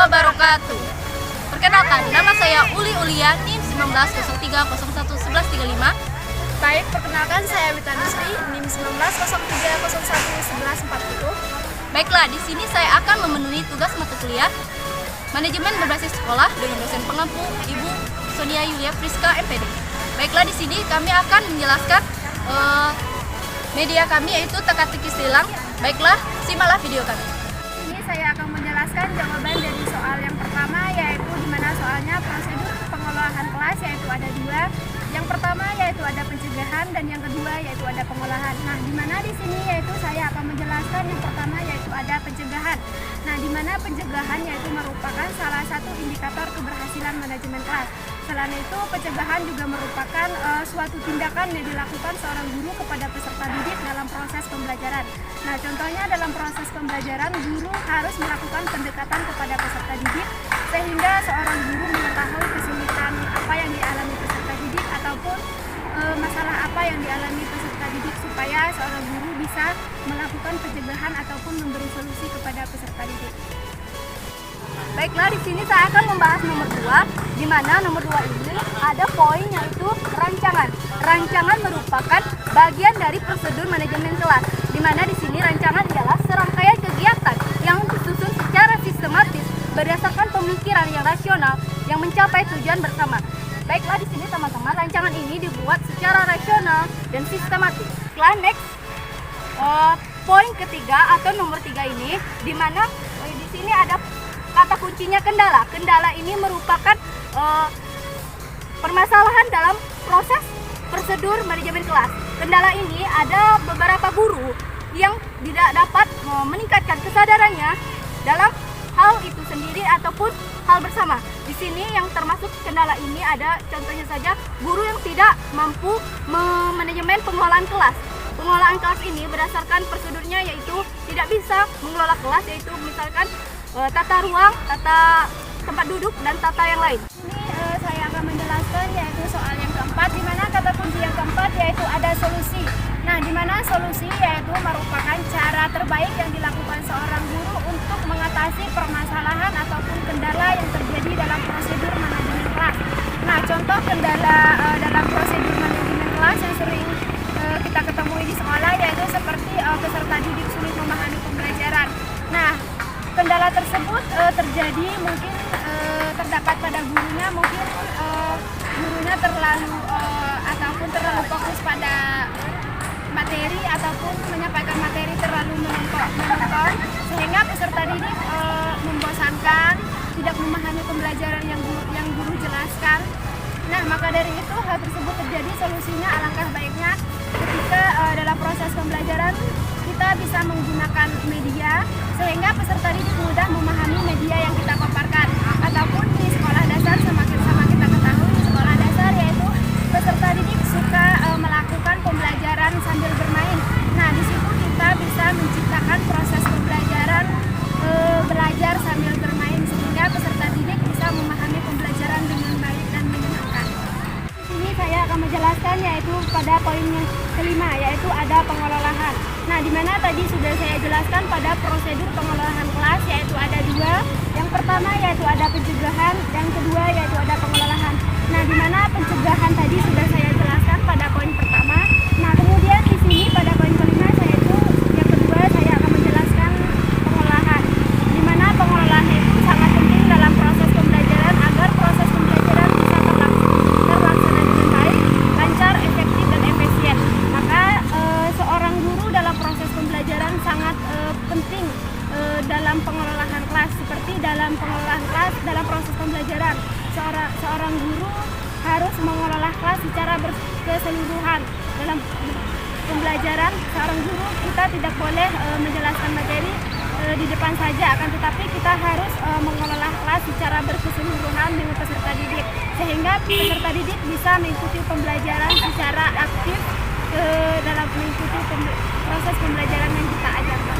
wabarakatuh. Perkenalkan, nama saya Uli Ulia, NIM 1903011135. Baik, perkenalkan saya Wita Nusri, NIM 1903011140. Baiklah, di sini saya akan memenuhi tugas mata kuliah Manajemen Berbasis Sekolah dengan dosen pengampu Ibu Sonia Yulia Friska MPD. Baiklah, di sini kami akan menjelaskan media kami yaitu teka-teki silang. Baiklah, simaklah video kami. Ini saya akan menjelaskan jawaban dari soal yang pertama, yaitu di mana soalnya prosedur pengolahan kelas yaitu ada dua. Yang pertama yaitu ada pencegahan dan yang kedua yaitu ada pengolahan. Nah, di mana di sini yaitu saya akan menjelaskan yang pertama yaitu ada pencegahan. Nah, di mana pencegahan yaitu merupakan salah satu indikator keberhasilan manajemen kelas. Selain itu, pencegahan juga merupakan suatu tindakan yang dilakukan seorang guru kepada peserta didik dalam proses pembelajaran. Nah, contohnya dalam proses pembelajaran, guru harus melakukan pendekatan kepada peserta didik sehingga seorang guru mengetahui kesulitan apa yang dialami peserta didik ataupun masalah apa yang dialami peserta didik supaya seorang guru bisa melakukan pencegahan ataupun memberi solusi kepada peserta didik. Baiklah, di sini saya akan membahas nomor 2, di mana nomor 2 ini ada poin yaitu rancangan. Rancangan merupakan bagian dari prosedur manajemen kelas, di mana di sini rancangan adalah serangkaian kegiatan yang disusun secara sistematis berdasarkan pemikiran yang rasional yang mencapai tujuan bersama. Baiklah, di sini teman-teman, rancangan ini dibuat secara rasional dan sistematis. Next, poin ketiga atau nomor 3 ini, di mana di sini ada kata kuncinya kendala. Kendala ini merupakan permasalahan dalam proses prosedur manajemen kelas. Kendala ini ada beberapa guru yang tidak dapat meningkatkan kesadarannya dalam hal itu sendiri ataupun hal bersama. Di sini yang termasuk kendala ini ada contohnya saja guru yang tidak mampu memanajemen pengelolaan kelas. Pengelolaan kelas ini berdasarkan prosedurnya yaitu tidak bisa mengelola kelas, yaitu misalkan tata ruang, tata tempat duduk, dan tata yang lain. Ini saya akan menjelaskan yaitu soal yang keempat, di mana kata kunci yang keempat yaitu ada solusi. Nah, di mana solusi yaitu merupakan cara terbaik yang dilakukan seorang guru untuk mengatasi permasalahan ataupun kendala yang terjadi dalam prosedur manajemen kelas. Nah, contoh kendala dalam prosedur manajemen kelas yang sering kita ketemui di sekolah yaitu seperti peserta didik sulit memahami pembelajaran. Nah, kendala tersebut terjadi mungkin terdapat pada gurunya, mungkin gurunya terlalu ataupun terlalu fokus pada materi ataupun menyampaikan materi terlalu monoton sehingga peserta didik membosankan, tidak memahami pembelajaran yang guru jelaskan. Nah, maka dari itu hal tersebut terjadi, solusinya alangkah baiknya ketika dalam proses pembelajaran kita bisa menggunakan media sehingga peserta didik mudah memahami media yang kita paparkan. Ataupun di sekolah dasar sama kita ketahui di sekolah dasar yaitu peserta didik suka melakukan pembelajaran sambil bermain. Nah, di situ kita bisa menciptakan proses pembelajaran belajar sambil bermain sehingga peserta didik bisa memahami pembelajaran dengan baik dan menyenangkan. Di sini saya akan menjelaskan yaitu pada poin yang kelima yaitu ada pengelolaan. Nah, di mana tadi sudah saya jelaskan pada prosedur pengelolaan kelas yaitu ada dua. Yang pertama yaitu ada pencegahan, yang kedua yaitu ada pengelolaan. Nah, di mana pencegahan tadi sudah saya jelaskan pada poin pertama. Nah, kemudian di sini pada poin kelima yaitu yang kedua saya akan menjelaskan pengelolaan. Di mana pengelolaan itu sangat penting dalam proses pembelajaran agar proses pembelajaran bisa terlaksana dengan baik, lancar, efektif, dan efisien. Maka seorang guru dalam proses pembelajaran sangat penting dalam pengelolaan kelas, seperti dalam pengelolaan kelas dalam proses pembelajaran seorang guru harus mengelola kelas secara keseluruhan. Dalam pembelajaran seorang guru kita tidak boleh menjelaskan materi di depan saja, akan tetapi kita harus mengelola kelas secara berkeseluruhan dengan peserta didik sehingga peserta didik bisa mengikuti pembelajaran secara aktif dalam mengikuti proses pembelajaran yang kita ajarkan.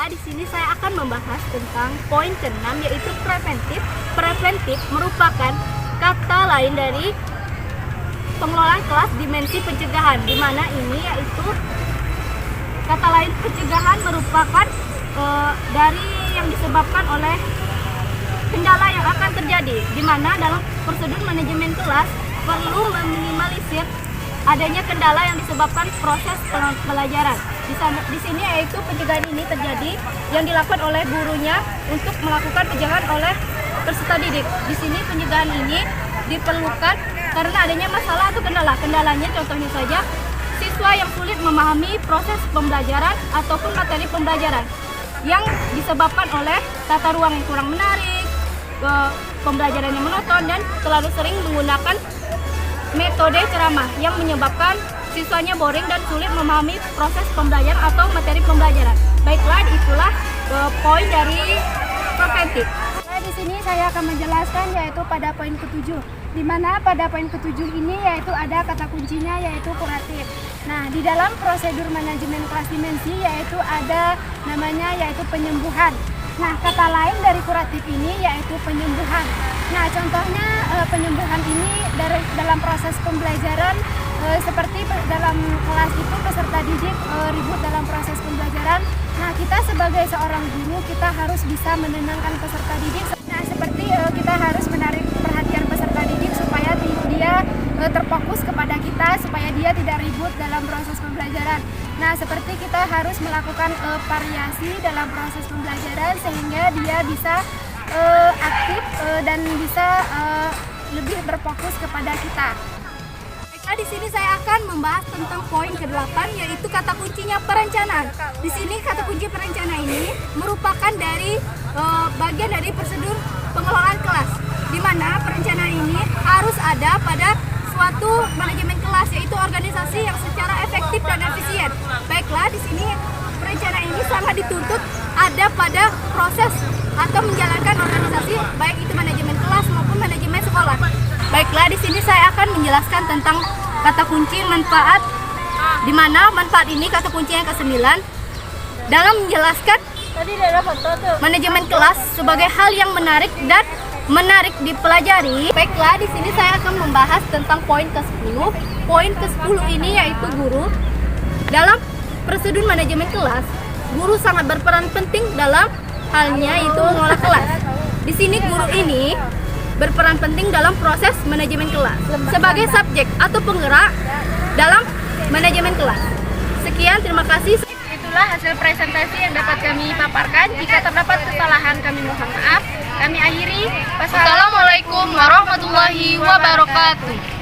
Nah, di sini saya akan membahas tentang poin ke-6 yaitu preventif. Preventif merupakan kata lain dari pengelolaan kelas dimensi pencegahan, di mana ini yaitu kata lain pencegahan merupakan dari yang disebabkan oleh kendala yang akan terjadi, di mana dalam prosedur manajemen kelas perlu meminimalisir adanya kendala yang disebabkan proses pelajaran. Di sini yaitu pencegahan ini terjadi yang dilakukan oleh gurunya untuk melakukan pencegahan oleh peserta didik. Di sini pencegahan ini diperlukan karena adanya masalah atau kendala. Kendalanya contohnya saja siswa yang sulit memahami proses pembelajaran ataupun materi pembelajaran yang disebabkan oleh tata ruang yang kurang menarik, pembelajaran yang monoton, dan terlalu sering menggunakan metode ceramah yang menyebabkan siswanya boring dan sulit memahami proses pembelajaran atau materi pembelajaran. Baiklah, itulah poin dari preventif. Di sini saya akan menjelaskan yaitu pada poin ke-7, di mana pada poin ke-7 ini yaitu ada kata kuncinya yaitu kuratif. Nah, di dalam prosedur manajemen kelas dimensi yaitu ada namanya yaitu penyembuhan. Nah, kata lain dari kuratif ini yaitu penyembuhan. Nah, contohnya penyembuhan ini dalam proses pembelajaran seperti dalam kelas itu peserta didik ribut dalam proses pembelajaran. Nah, kita sebagai seorang guru kita harus bisa menenangkan peserta didik. Nah, seperti kita harus menarik perhatian peserta didik supaya dia terfokus kepada kita, supaya dia tidak ribut dalam proses pembelajaran. Nah, seperti kita harus melakukan variasi dalam proses pembelajaran sehingga dia bisa aktif dan bisa lebih berfokus kepada kita. Nah, di sini saya akan membahas tentang poin ke-8 yaitu kata kuncinya perencanaan. Di sini kata kunci perencanaan ini merupakan dari bagian dari prosedur pengelolaan kelas, di mana perencanaan ini harus ada pada suatu manajemen kelas, yaitu organisasi yang secara efektif dan efisien. Baiklah, di sini perencanaan ini sangat dituntut ada pada proses atau menjalankan organisasi, baik itu manajemen kelas maupun manajemen sekolah. Baiklah, di sini saya akan menjelaskan tentang kata kunci manfaat, di mana manfaat ini kata kunci yang ke-9 dalam menjelaskan manajemen kelas sebagai hal yang menarik dan menarik dipelajari. Baiklah, di sini saya akan membahas tentang poin ke-10. Poin ke-10 ini yaitu guru. Dalam prosedur manajemen kelas, guru sangat berperan penting dalam halnya itu mengelola kelas. Di sini guru ini berperan penting dalam proses manajemen kelas sebagai subjek atau penggerak dalam manajemen kelas. Sekian, terima kasih. Itulah hasil presentasi yang dapat kami paparkan. Jika terdapat kesalahan kami mohon maaf. Kami akhiri. Wassalamualaikum warahmatullahi wabarakatuh.